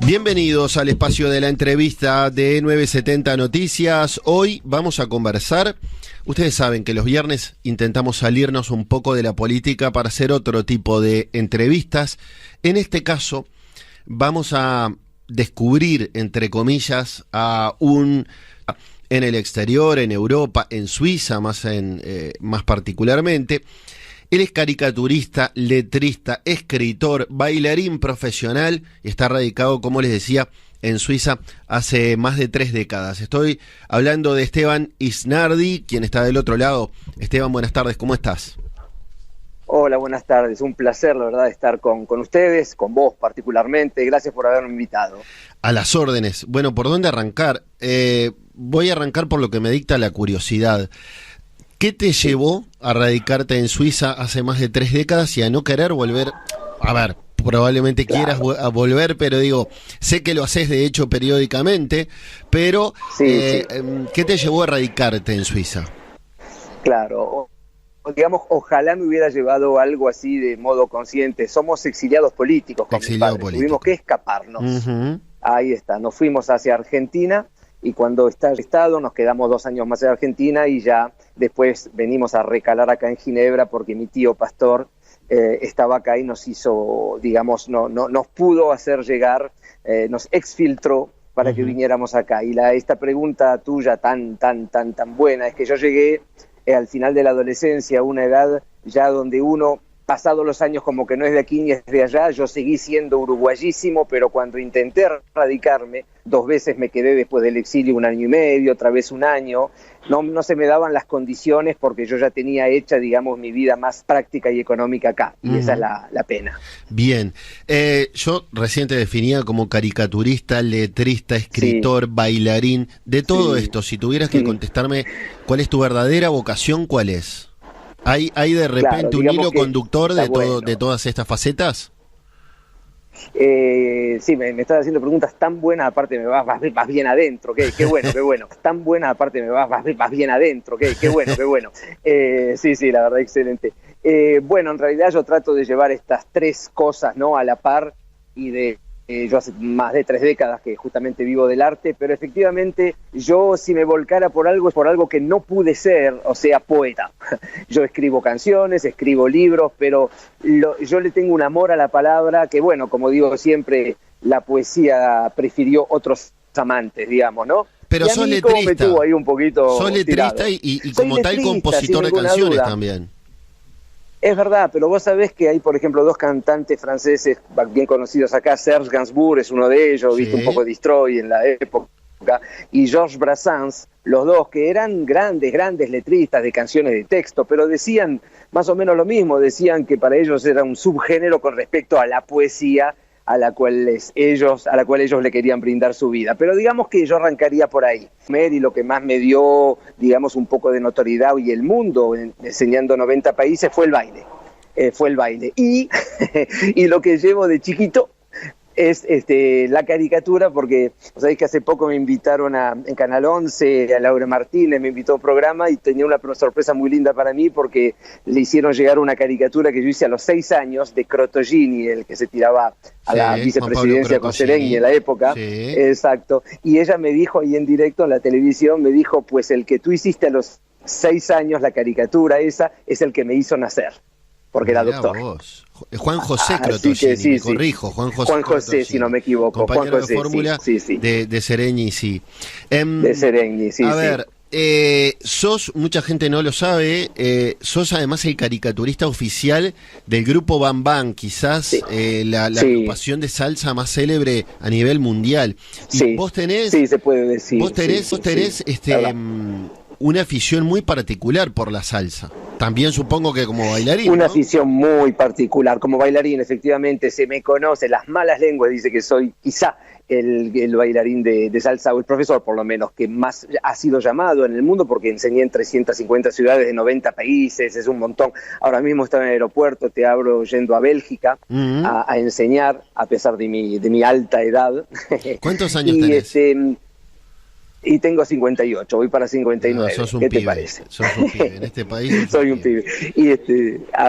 Bienvenidos al espacio de la entrevista de 970 Noticias. Hoy vamos a conversar. Ustedes saben que los viernes intentamos salirnos un poco de la política para hacer otro tipo de entrevistas. En este caso, vamos a descubrir, entre comillas, a un en el exterior, en Europa, en Suiza, más particularmente. Él es caricaturista, letrista, escritor, bailarín profesional y está radicado, como les decía, en Suiza hace más de 3 décadas. Estoy hablando de Esteban Isnardi, quien está del otro lado. Esteban, buenas tardes, ¿cómo estás? Hola, buenas tardes. Un placer, la verdad, estar con ustedes, con vos particularmente. Gracias por haberme invitado. A las órdenes. Bueno, ¿por dónde arrancar? Voy a arrancar por lo que me dicta la curiosidad. ¿Qué te llevó a radicarte en Suiza hace más de 3 décadas y a no querer volver? A ver, probablemente quieras volver, pero digo, sé que lo haces de hecho periódicamente, pero sí. ¿Qué te llevó a radicarte en Suiza? Claro, digamos, ojalá me hubiera llevado algo así de modo consciente. Somos exiliados políticos con mis padres. Tuvimos que escaparnos. Ahí está, nos fuimos hacia Argentina. Y cuando está el Estado, nos quedamos 2 años más en Argentina y ya después venimos a recalar acá en Ginebra porque mi tío pastor estaba acá y nos hizo, digamos, nos pudo hacer llegar, nos exfiltró para que viniéramos acá. Y esta pregunta tuya tan buena es que yo llegué al final de la adolescencia, a una edad ya donde uno, pasados los años, como que no es de aquí ni es de allá. Yo seguí siendo uruguayísimo, pero cuando intenté radicarme, 2 veces me quedé después del exilio 1 año y medio, otra vez 1 año, no se me daban las condiciones porque yo ya tenía hecha, digamos, mi vida más práctica y económica acá, y esa es la pena. Bien, yo recién te definía como caricaturista, letrista, escritor, bailarín, de todo esto. Si tuvieras que contestarme cuál es tu verdadera vocación, ¿cuál es? ¿Hay de repente un hilo conductor de todas estas facetas? Sí, me estás haciendo preguntas tan buenas, aparte me vas bien adentro, qué bueno, tan buenas, aparte me vas bien adentro, qué bueno. Sí, la verdad, excelente. Bueno, en realidad yo trato de llevar estas 3 cosas, ¿no?, a la par, y yo hace más de 3 décadas que justamente vivo del arte, pero efectivamente yo, si me volcara por algo, es por algo que no pude ser, o sea, poeta. Yo escribo canciones, escribo libros, pero yo le tengo un amor a la palabra que, bueno, como digo siempre, la poesía prefirió otros amantes, digamos, ¿no? Pero sos letrista, me tuvo ahí un poquito sos letrista y como tal compositor de canciones también. Es verdad, pero vos sabés que hay, por ejemplo, 2 cantantes franceses bien conocidos acá. Serge Gainsbourg es uno de ellos, viste, un poco Destroy en la época, y Georges Brassens, los 2, que eran grandes letristas de canciones de texto, pero decían más o menos lo mismo, decían que para ellos era un subgénero con respecto a la poesía a la cual ellos le querían brindar su vida. Pero digamos que yo arrancaría por ahí. Y lo que más me dio, digamos, un poco de notoriedad y el mundo, enseñando 90 países, fue el baile. Y lo que llevo de chiquito es la caricatura, porque sabéis que hace poco me invitaron en Canal 11, a Laura Martínez me invitó a un programa y tenía una sorpresa muy linda para mí porque le hicieron llegar una caricatura que yo hice a los 6 años de Crotogini, el que se tiraba a la vicepresidencia con Sereni en la época. Exacto. Y ella me dijo ahí en directo en la televisión, me dijo, pues el que tú hiciste a los 6 años, la caricatura esa, es el que me hizo nacer, porque era doctor. Vos. Juan José Crotogini, me corrijo, Juan José, si no me equivoco. Compañero Juan José, de fórmula de Sereni, sí. De Sereni, sí. A ver, mucha gente no lo sabe, sos además el caricaturista oficial del grupo Bam Bam, quizás la agrupación de salsa más célebre a nivel mundial. Y vos tenés, se puede decir. Vos tenés una afición muy particular por la salsa. También supongo que como bailarín, Una afición muy particular. Como bailarín, efectivamente, se me conoce. Las malas lenguas dice que soy quizá el bailarín de salsa, o el profesor por lo menos, que más ha sido llamado en el mundo, porque enseñé en 350 ciudades de 90 países, es un montón. Ahora mismo estoy en el aeropuerto, te abro yendo a Bélgica a enseñar, a pesar de mi alta edad. ¿Cuántos años tenés? Y tengo 58, voy para 59. No, sos un ¿Qué pibe, te parece? sos un pibe. En este país Soy un pibe. Y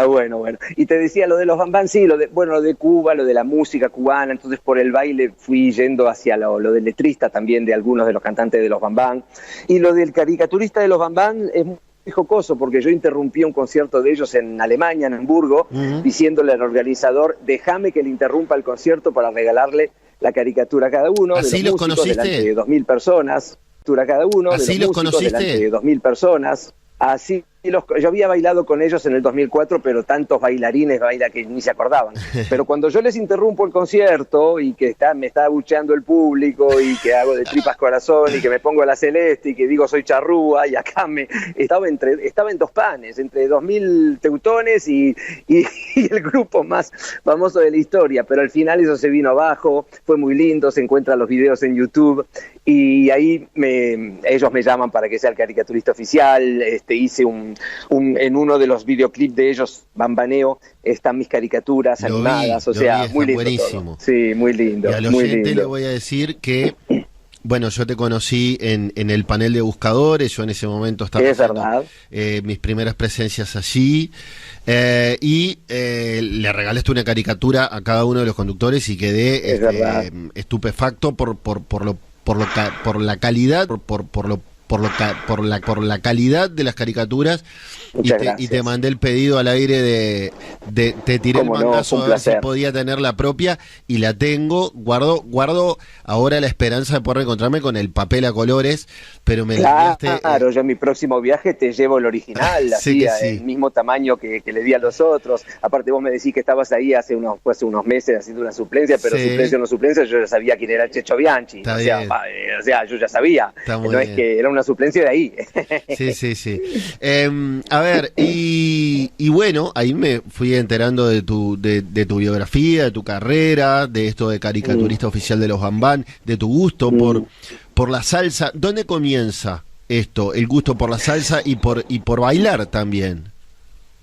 bueno. Y te decía lo de los bambán, sí, lo de Cuba, lo de la música cubana, entonces por el baile fui yendo hacia lo del letrista también de algunos de los cantantes de los bambán. Y lo del caricaturista de los bambán es muy jocoso, porque yo interrumpí un concierto de ellos en Alemania, en Hamburgo, diciéndole al organizador, déjame que le interrumpa el concierto para regalarle la caricatura a cada uno. ¿Así de los los músicos, conociste? delante de 2.000 personas. A cada uno. ¿Así de los músicos, conociste? delante de 2.000 personas. Así yo había bailado con ellos en el 2004, pero tantos bailarines que ni se acordaban. Pero cuando yo les interrumpo el concierto y que me está abucheando el público y que hago de tripas corazón y que me pongo la celeste y que digo soy charrúa y acá estaba en dos panes, entre 2.000 teutones y el grupo más famoso de la historia. Pero al final eso se vino abajo, fue muy lindo, se encuentran los videos en YouTube y ahí ellos me llaman para que sea el caricaturista oficial. Hice en uno de los videoclips de ellos, Bambaneo, están mis caricaturas animadas, muy lindo. Buenísimo. Todo. Sí, muy lindo. Y al oyente le voy a decir que, bueno, yo te conocí en el panel de buscadores, yo en ese momento estaba haciendo mis primeras presencias allí, y le regalaste una caricatura a cada uno de los conductores y quedé estupefacto por la calidad, por la calidad de las caricaturas. Y te mandé el pedido al aire te tiré el mandazo a ver si podía tener la propia, y la tengo. Guardo ahora la esperanza de poder encontrarme con el papel a colores, pero me la enviaste. Claro, yo en mi próximo viaje te llevo el original, sí, el mismo tamaño que le di a los otros. Aparte vos me decís que estabas ahí hace unos meses haciendo una suplencia, pero suplencia o no suplencia, yo ya sabía quién era Checho Bianchi. O sea, yo ya sabía. No es que era una suplencia de ahí. Sí. A ver, y bueno, ahí me fui enterando de tu biografía, de tu carrera, de esto de caricaturista oficial de los Bambán, de tu gusto por la salsa. ¿Dónde comienza esto, el gusto por la salsa y por bailar también?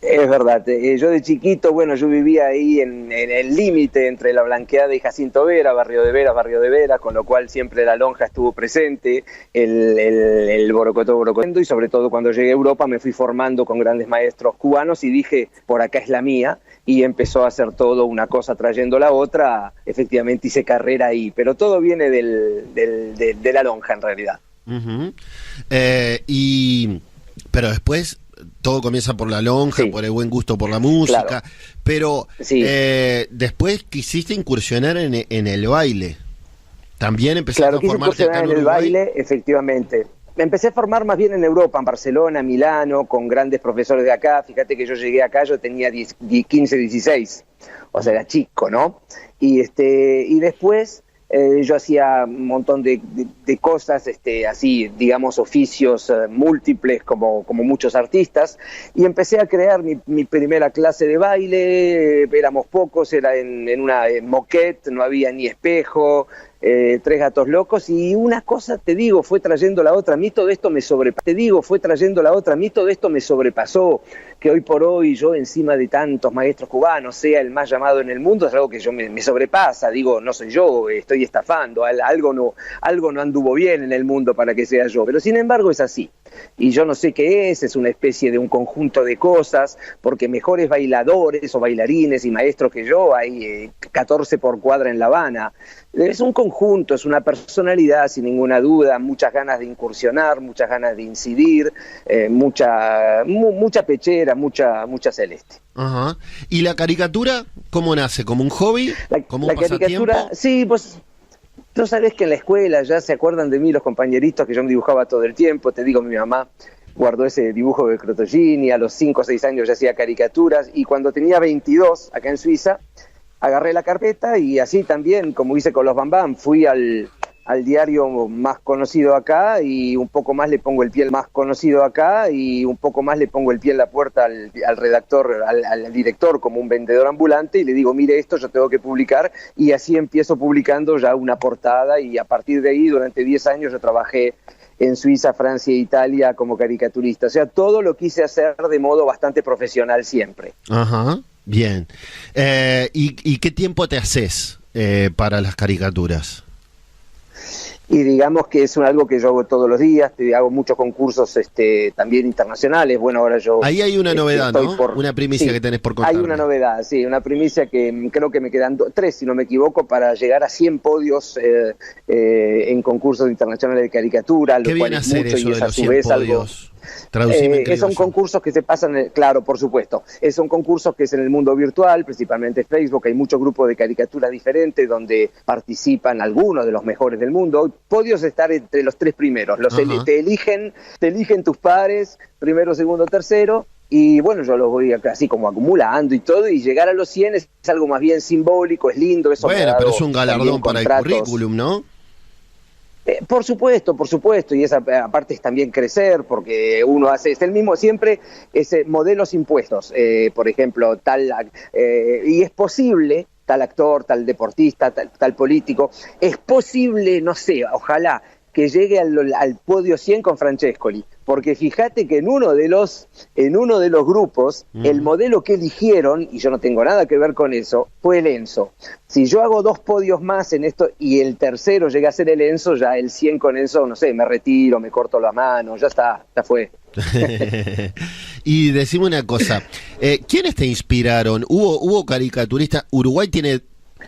Es verdad, yo de chiquito, yo vivía ahí en el límite entre La Blanqueada y Jacinto Vera, barrio de Vera, con lo cual siempre la lonja estuvo presente, el borocotó, y sobre todo cuando llegué a Europa me fui formando con grandes maestros cubanos y dije, por acá es la mía, y empezó a hacer todo una cosa trayendo la otra. Efectivamente hice carrera ahí, pero todo viene de la lonja en realidad. Pero después todo comienza por la lonja, por el buen gusto por la música, claro. Pero después quisiste incursionar en el baile. También empezaste a formarte acá en Uruguay. El baile, efectivamente. Me empecé a formar más bien en Europa, en Barcelona, Milano, con grandes profesores de acá. Fíjate que yo llegué acá, yo tenía 15, 16, o sea, era chico, ¿no? Y después yo hacía un montón de cosas, así, digamos, oficios múltiples como muchos artistas, y empecé a crear mi primera clase de baile. Éramos pocos, era en una moquette, no había ni espejo, 3 gatos locos, y una cosa, te digo, fue trayendo la otra. A mí todo esto me sobrepasó, que hoy por hoy yo, encima de tantos maestros cubanos, sea el más llamado en el mundo, es algo que yo me sobrepasa. Digo, no soy yo, estoy estafando, algo no anduvo bien en el mundo para que sea yo, pero sin embargo es así. Y yo no sé qué es una especie de un conjunto de cosas, porque mejores bailadores o bailarines y maestros que yo hay 14 por cuadra en La Habana. Es un conjunto, es una personalidad sin ninguna duda, muchas ganas de incursionar, muchas ganas de incidir, mucha pechera, mucha celeste. Ajá. ¿Y la caricatura cómo nace? ¿Como un hobby? ¿Como un pasatiempo? Caricatura, sí, pues tú sabés que en la escuela ya se acuerdan de mí los compañeritos que yo me dibujaba todo el tiempo. Te digo, mi mamá guardó ese dibujo de Crotogini, a los 5 o 6 años ya hacía caricaturas, y cuando tenía 22, acá en Suiza, agarré la carpeta y así también, como hice con los Bambán, fui al diario más conocido acá y un poco más le pongo el pie en la puerta al redactor, al director, como un vendedor ambulante, y le digo, mire esto, yo tengo que publicar, y así empiezo publicando ya una portada, y a partir de ahí durante 10 años yo trabajé en Suiza, Francia e Italia como caricaturista. O sea, todo lo quise hacer de modo bastante profesional siempre. Ajá. Bien. ¿Y qué tiempo te haces para las caricaturas? Y digamos que es algo que yo hago todos los días, hago muchos concursos también internacionales. Bueno, ahora yo... Ahí hay una novedad, ¿no? Una primicia sí, que tenés por contarme. Hay una novedad, sí, una primicia que creo que me quedan 3, si no me equivoco, para llegar a 100 podios en concursos internacionales de caricatura. ¿Qué viene a hacer eso de los 100 podios? Son concursos que se pasan, claro, por supuesto, son concursos que es en el mundo virtual, principalmente Facebook. Hay muchos grupos de caricaturas diferentes donde participan algunos de los mejores del mundo. Podios estar entre los 3 primeros, te eligen tus pares, primero, segundo, tercero. Y bueno, yo los voy así como acumulando y todo, y llegar a los 100 es algo más bien simbólico, es lindo. Eso bueno, pero es un galardón para el currículum, ¿no? Por supuesto, y esa aparte es también crecer, porque uno hace, es el mismo siempre, modelos impuestos, por ejemplo, y es posible, tal actor, tal deportista, tal político, es posible, no sé, ojalá, que llegue al podio 100 con Francescoli, porque fíjate que en uno de los grupos, el modelo que eligieron, y yo no tengo nada que ver con eso, fue el Enzo. Si yo hago 2 podios más en esto y el tercero llega a ser el Enzo, ya el 100 con Enzo, no sé, me retiro, me corto la mano, ya está, ya fue. Y decime una cosa, ¿quiénes te inspiraron? ¿Hubo caricaturistas? Uruguay tiene...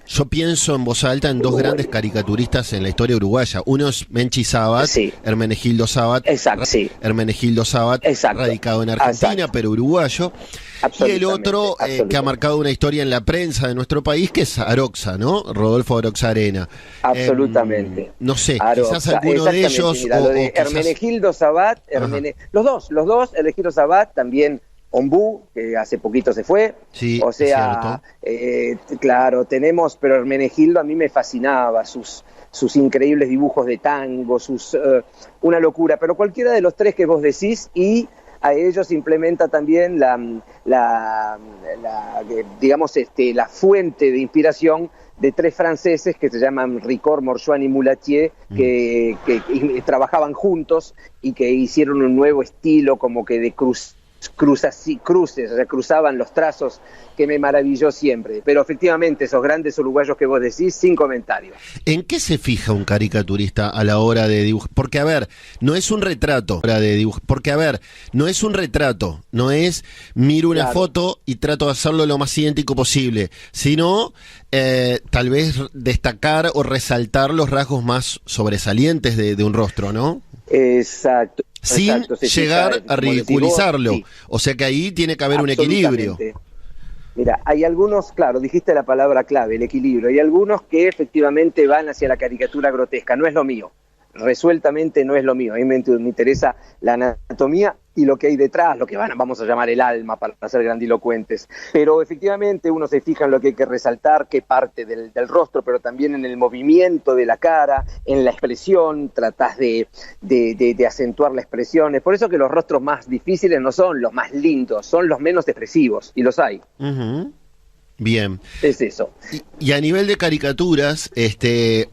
Yo pienso en voz alta en 2 grandes caricaturistas en la historia uruguaya. Uno es Menchi Sabat, sí. Hermenegildo Sabat. Exacto, sí. Hermenegildo Sabat, radicado en Argentina, exacto, pero uruguayo. Y el otro que ha marcado una historia en la prensa de nuestro país, que es Aroxa, ¿no? Rodolfo Aroxa Arena. Absolutamente. No sé, Aroxa, quizás alguno de ellos... Mira, lo de Hermenegildo Sabat, los dos, Hermenegildo Sabat también... Ombú, que hace poquito se fue, sí, o sea, claro, tenemos, pero Hermenegildo a mí me fascinaba, sus increíbles dibujos de tango, una locura, pero cualquiera de los 3 que vos decís, y a ellos implementa también digamos, la fuente de inspiración de 3 franceses que se llaman Ricord, Morchoan y Moulatier, que trabajaban juntos y que hicieron un nuevo estilo como que de cruces, o sea, cruzaban los trazos, que me maravilló siempre. Pero efectivamente, esos grandes uruguayos que vos decís, sin comentarios. ¿En qué se fija un caricaturista a la hora de dibujar? Porque, a ver, no es un retrato, no es miro una foto y trato de hacerlo lo más idéntico posible, sino tal vez destacar o resaltar los rasgos más sobresalientes de un rostro, ¿no? Exacto. Sin llegar a ridiculizarlo. Vos, sí. O sea que ahí tiene que haber un equilibrio. Mira, hay algunos, claro, dijiste la palabra clave, el equilibrio. Hay algunos que efectivamente van hacia la caricatura grotesca. No es lo mío. Resueltamente no es lo mío. A mí me interesa la anatomía y lo que hay detrás, lo que vamos a llamar el alma, para ser grandilocuentes. Pero efectivamente uno se fija en lo que hay que resaltar, qué parte del rostro, pero también en el movimiento de la cara, en la expresión, tratás de acentuar la expresión. Es por eso que los rostros más difíciles no son los más lindos, son los menos expresivos, y los hay. Bien. Es eso. Y a nivel de caricaturas,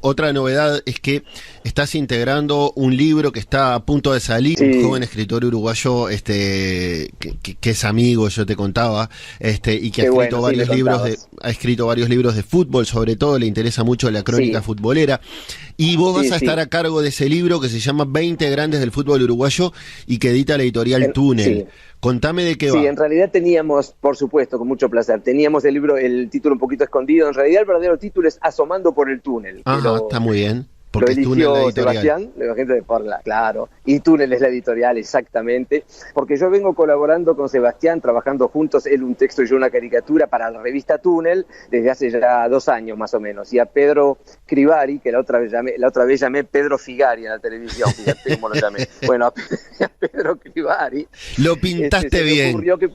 otra novedad es que estás integrando un libro que está a punto de salir, sí. Un joven escritor uruguayo que es amigo, yo te contaba, y que ha escrito varios libros de fútbol, sobre todo le interesa mucho la crónica futbolera. Y vos vas a estar a cargo de ese libro que se llama 20 grandes del fútbol uruguayo y que edita la editorial Túnel. Contame de qué va. Sí, en realidad teníamos, por supuesto, con mucho placer, teníamos el título un poquito escondido. En realidad el verdadero título es Asomando por el túnel. Ajá, está muy bien. Porque lo eligió Sebastián, la gente de Porla, claro. Y Túnel es la editorial, exactamente. Porque yo vengo colaborando con Sebastián, trabajando juntos, él un texto y yo una caricatura para la revista Túnel, desde hace ya 2 años más o menos. Y a Pedro Crivari, que la otra vez llamé Pedro Figari en la televisión, fíjate cómo lo llamé. Bueno, a Pedro Crivari. Lo pintaste bien. Se le ocurrió que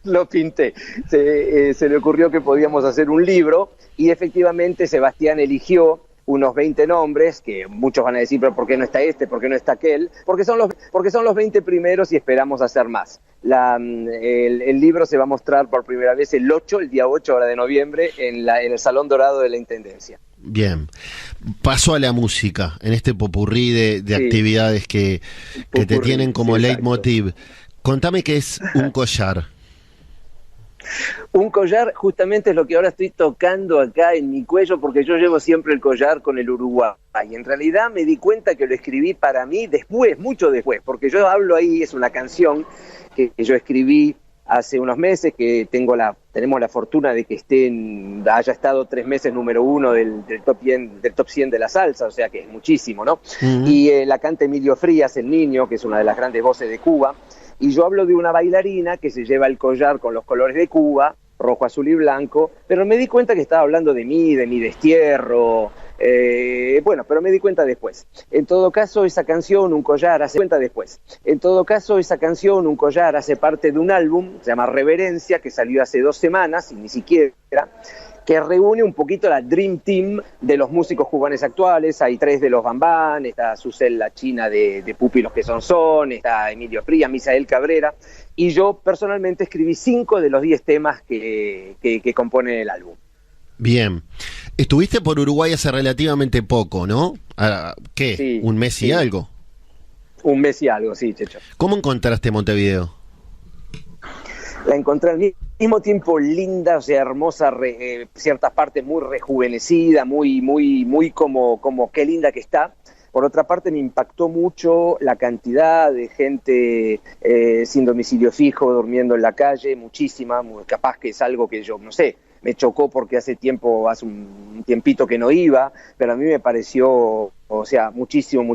lo pinté. Se le ocurrió que podíamos hacer un libro y efectivamente Sebastián eligió unos 20 nombres, que muchos van a decir, pero ¿por qué no está este? ¿Por qué no está aquel? Porque son los 20 primeros y esperamos hacer más. El libro se va a mostrar por primera vez el día 8 ahora de noviembre, en el Salón Dorado de la Intendencia. Bien. Paso a la música, en este popurrí de actividades que te tienen como leitmotiv. Contame qué es un collar. Un collar justamente es lo que ahora estoy tocando acá en mi cuello, porque yo llevo siempre el collar con el Uruguay. Y en realidad me di cuenta que lo escribí para mí después, mucho después, porque yo hablo ahí, es una canción que yo escribí hace unos meses, que tenemos la fortuna de que haya estado 3 meses número 1 del top 100 de la salsa, o sea que es muchísimo, ¿no? Uh-huh. Y la canta Emilio Frías, el niño, que es una de las grandes voces de Cuba, y yo hablo de una bailarina que se lleva el collar con los colores de Cuba, rojo, azul y blanco, pero me di cuenta que estaba hablando de mí, de mi destierro, bueno, pero me di cuenta después. En todo caso, esa canción, Un collar, hace parte de un álbum, se llama Reverencia, que salió hace 2 semanas, y ni siquiera, que reúne un poquito la Dream Team de los músicos cubanos actuales. Hay 3 de los Bambán, está Susel la China de Pupi los que son, está Emilio Frías, Misael Cabrera, y yo personalmente escribí 5 de los 10 temas que componen el álbum. Bien. Estuviste por Uruguay hace relativamente poco, ¿no? ¿Qué? Sí, ¿Un mes y algo? Un mes y algo, sí, Checho. ¿Cómo encontraste Montevideo? La encontré al mismo tiempo linda, o sea, hermosa, ciertas partes muy rejuvenecida, muy como qué linda que está. Por otra parte, me impactó mucho la cantidad de gente sin domicilio fijo, durmiendo en la calle, muchísima, capaz que es algo que yo, no sé, me chocó porque hace un tiempito que no iba, pero a mí me pareció, o sea, muchísimo,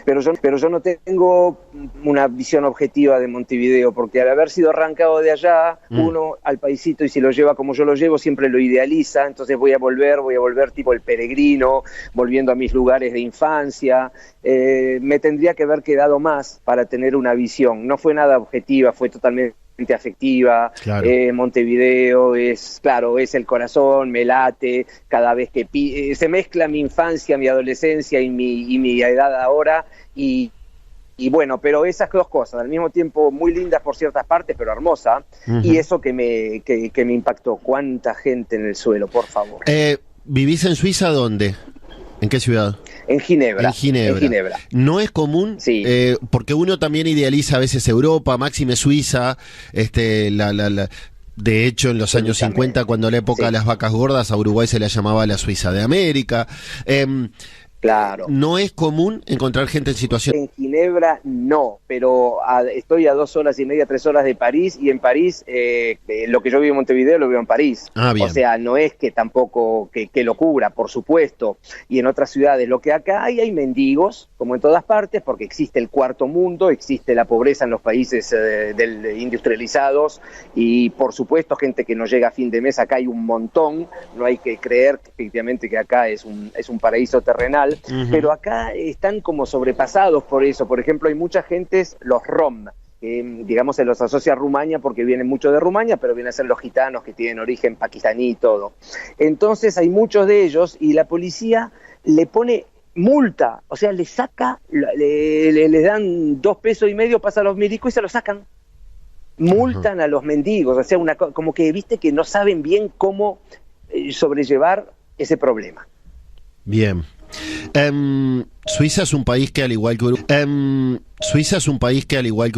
pero yo no tengo una visión objetiva de Montevideo, porque al haber sido arrancado de allá, uno al paisito, y si lo lleva como yo lo llevo, siempre lo idealiza, entonces voy a volver tipo el peregrino, volviendo a mis lugares de infancia. Me tendría que haber quedado más para tener una visión, no fue nada objetiva, fue totalmente afectiva. Claro. Montevideo es el corazón, me late cada vez que se mezcla mi infancia, mi adolescencia y mi edad ahora, y bueno, pero esas 2 cosas, al mismo tiempo muy lindas por ciertas partes, pero hermosa, uh-huh. Y eso que me impactó, cuánta gente en el suelo, por favor. ¿Vivís en Suiza dónde? ¿En qué ciudad? En Ginebra. No es común, sí. Porque uno también idealiza a veces Europa, máxime Suiza, de hecho en los años 50, cuando la época de las vacas gordas, a Uruguay se la llamaba la Suiza de América. Claro. ¿No es común encontrar gente en situación? En Ginebra no, pero estoy a 2 horas y media, 3 horas de París, y en París, lo que yo vivo en Montevideo lo veo en París. Bien. O sea, no es que tampoco, que locura, por supuesto. Y en otras ciudades, lo que acá hay mendigos, como en todas partes, porque existe el cuarto mundo, existe la pobreza en los países industrializados, y por supuesto gente que no llega a fin de mes, acá hay un montón, no hay que creer que efectivamente que acá es un paraíso terrenal. Uh-huh. Pero acá están como sobrepasados por eso. Por ejemplo, hay mucha gente, los rom, que digamos se los asocia a Rumania porque vienen mucho de Rumania, pero vienen a ser los gitanos que tienen origen pakistaní y todo. Entonces hay muchos de ellos y la policía le pone multa, o sea, le saca, le dan 2,5 pesos, pasa a los milicos y se lo sacan. Multan, uh-huh, a los mendigos, o sea, como que viste que no saben bien cómo sobrellevar ese problema. Bien. Suiza es un país que al igual que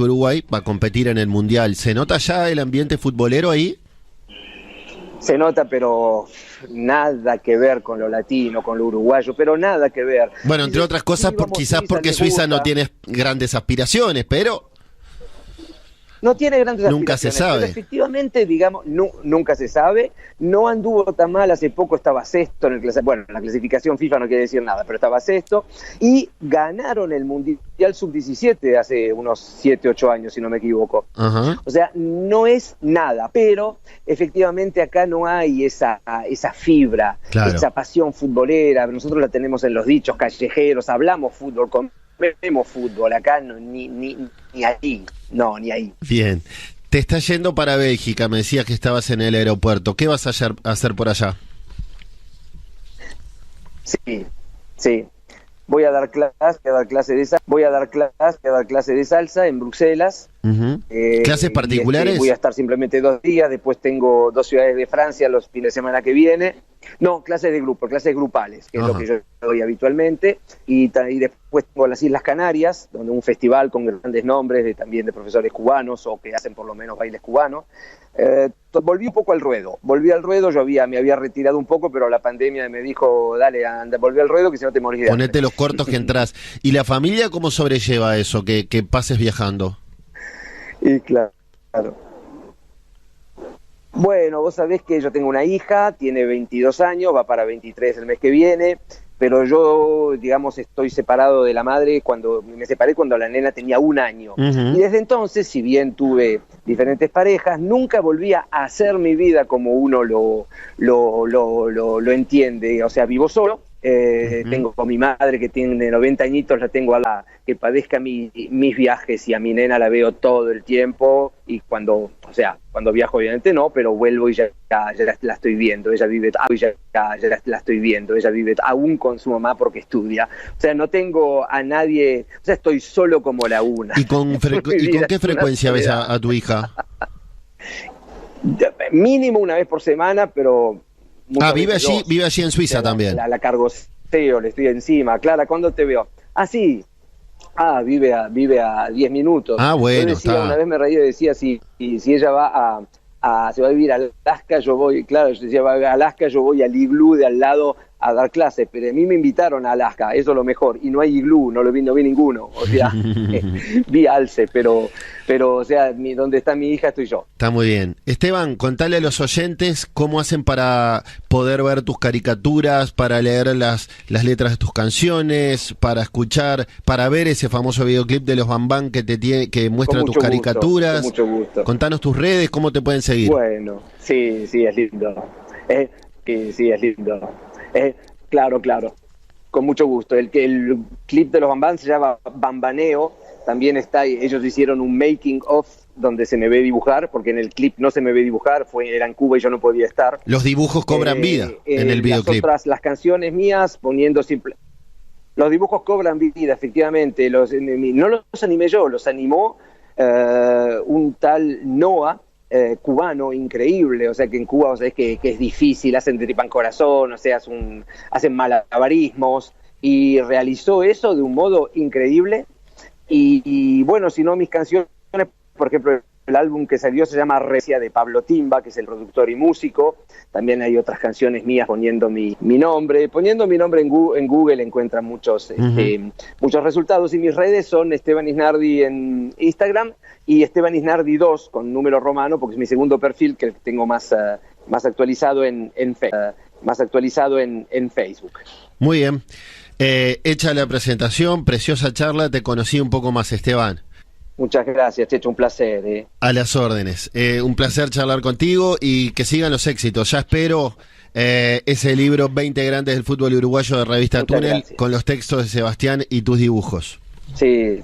Uruguay va a competir en el Mundial. ¿Se nota ya el ambiente futbolero ahí? Se nota, pero nada que ver con lo latino, con lo uruguayo, pero nada que ver. Bueno, entre otras cosas, quizás porque Suiza no tiene grandes aspiraciones, pero... No tiene grandes aspiraciones. Nunca se sabe. Pero efectivamente, digamos, nunca se sabe. No anduvo tan mal, hace poco estaba sexto en la clasificación FIFA no quiere decir nada, pero estaba sexto. Y ganaron el Mundial Sub-17 hace unos 7, 8 años, si no me equivoco. Uh-huh. O sea, no es nada, pero efectivamente acá no hay esa fibra, claro, esa pasión futbolera. Nosotros la tenemos en los dichos callejeros, hablamos fútbol, vemos fútbol, acá no, ni ahí. No, ni ahí. Bien. Te estás yendo para Bélgica, me decías que estabas en el aeropuerto. ¿Qué vas a hacer por allá? Sí. Voy a dar clase de salsa en Bruselas, Ujú. ¿Clases particulares? Voy a estar simplemente 2 días, después tengo 2 ciudades de Francia los fines de semana que viene. No, clases de grupo, clases grupales, que es lo que yo doy habitualmente. Y después tengo las Islas Canarias, donde un festival con grandes nombres también de profesores cubanos o que hacen por lo menos bailes cubanos. Volví un poco al ruedo, yo me había retirado un poco, pero la pandemia me dijo, dale, anda, volví al ruedo que si no te morís de hambre. Ponete los cortos que entras. ¿Y la familia cómo sobrelleva eso, que pases viajando? Y claro. Bueno, vos sabés que yo tengo una hija, tiene 22 años, va para 23 el mes que viene, pero yo, digamos, estoy separado de la madre me separé cuando la nena tenía 1 año. Uh-huh. Y desde entonces, si bien tuve diferentes parejas, nunca volví a hacer mi vida como uno lo entiende. O sea, vivo solo. Uh-huh. Tengo a mi madre que tiene 90 añitos, la tengo a la que padezca mis viajes, y a mi nena la veo todo el tiempo, y cuando viajo obviamente no, pero vuelvo y ya la estoy viendo, ella vive aún con su mamá porque estudia, o sea, no tengo a nadie, o sea, estoy solo como la una. ¿Y con qué frecuencia ves a tu hija? Mínimo una vez por semana, pero vive allí en Suiza también. La cargo, le estoy encima. Clara, ¿cuándo te veo? Sí. Vive a 10 minutos. Bueno, una vez me reí y decía, si ella se va a vivir a Alaska, yo voy, claro, yo decía, va a Alaska, yo voy al iglú de al lado a dar clases, pero a mí me invitaron a Alaska, eso es lo mejor, y no hay iglú, no vi ninguno, o sea, vi alce, pero o sea, donde está mi hija estoy yo. Está muy bien. Esteban, contale a los oyentes cómo hacen para poder ver tus caricaturas, para leer las letras de tus canciones, para escuchar, para ver ese famoso videoclip de los Bambán que muestra tus caricaturas. Con mucho gusto. Contanos tus redes, cómo te pueden seguir. Bueno, sí, es lindo. Sí, es lindo. Claro, con mucho gusto. El clip de los Bambán se llama Bambaneo, también está, ellos hicieron un making of donde se me ve dibujar, porque en el clip no se me ve dibujar, era en Cuba y yo no podía estar. Los dibujos cobran vida en el videoclip. Las canciones mías poniendo simple... Los dibujos cobran vida, efectivamente. No los animé yo, los animó un tal Noah, cubano, increíble, o sea que en Cuba, o sea, que es difícil, hacen de tripan corazón, o sea, hacen malabarismos, y realizó eso de un modo increíble, y bueno, si no, mis canciones, por ejemplo, el álbum que salió se llama Recia, de Pablo Timba, que es el productor y músico. También hay otras canciones mías poniendo mi nombre en Google encuentran muchos resultados, y mis redes son Esteban Isnardi en Instagram y Esteban Isnardi 2 con número romano, porque es mi segundo perfil que tengo más actualizado en Facebook. Muy bien. Hecha la presentación, preciosa charla, te conocí un poco más, Esteban. Muchas gracias, Checho, un placer. A las órdenes. Un placer charlar contigo y que sigan los éxitos. Ya espero ese libro 20 grandes del fútbol uruguayo de Revista Túnel, gracias, con los textos de Sebastián y tus dibujos. Sí,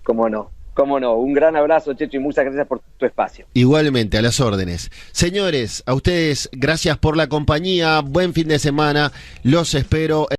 cómo no. Un gran abrazo, Checho, y muchas gracias por tu espacio. Igualmente, a las órdenes. Señores, a ustedes, gracias por la compañía. Buen fin de semana. Los espero.